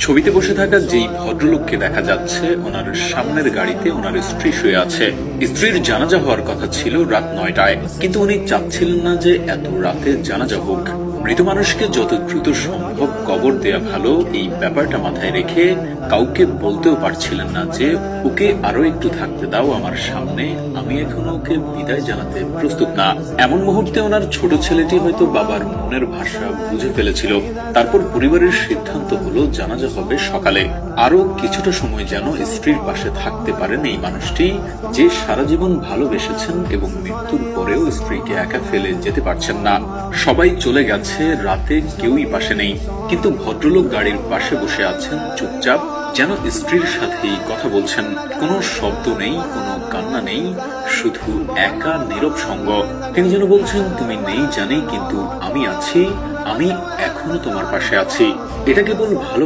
ছবিতে বসে থাকা যেই ভদ্রলোককে দেখা যাচ্ছে ওনার সামনের গাড়িতে ওনার স্ত্রী শুয়ে আছে। স্ত্রীর জানাজা হওয়ার কথা ছিল রাত 9টায়, কিন্তু উনি চাচ্ছিলেন না যে এত রাতে জানাজা হোক। মৃত মানুষকে যত দ্রুত সম্ভব কবর দেয়া ভালো, এই ব্যাপারটা মাথায় রেখে কাউকে বলতেও পারছিলেন না যে ওকে আরো একটু থাকতে দাও আমার সামনে, আমি এখন ওকে বিদায় জানাতে প্রস্তুত না। এমন মুহূর্তে ওনার ছোট ছেলেটি হয়তো বাবার মনের ভাষা বুঝে ফেলেছিল। তারপর পরিবারের সিদ্ধান্ত হলো জানাজা হবে সকালে। আরো কিছুটা সময় যেন স্ত্রীর পাশে থাকতে পারেন এই মানুষটি, যে সারা জীবন ভালোবেসেছেন এবং মৃত্যুর পরেও স্ত্রীকে একা ফেলে যেতে পারছেন না। সবাই চলে গেছে, রাতে কেউই পাশে নেই, কিন্তু ভদ্রলোক গাড়ির পাশে বসে আছেন চুপচাপ, যেন স্ত্রীর সাথেই কথা বলছেন। কোনো শব্দ নেই, কোনো কান্না নেই, শুধু একা নীরব সঙ্গ। তিনি যেন বলছেন, তুমি নেই জানি, কিন্তু আমি আছি, আমি এখনো তোমার পাশে আছি। এটা কেবল ভালো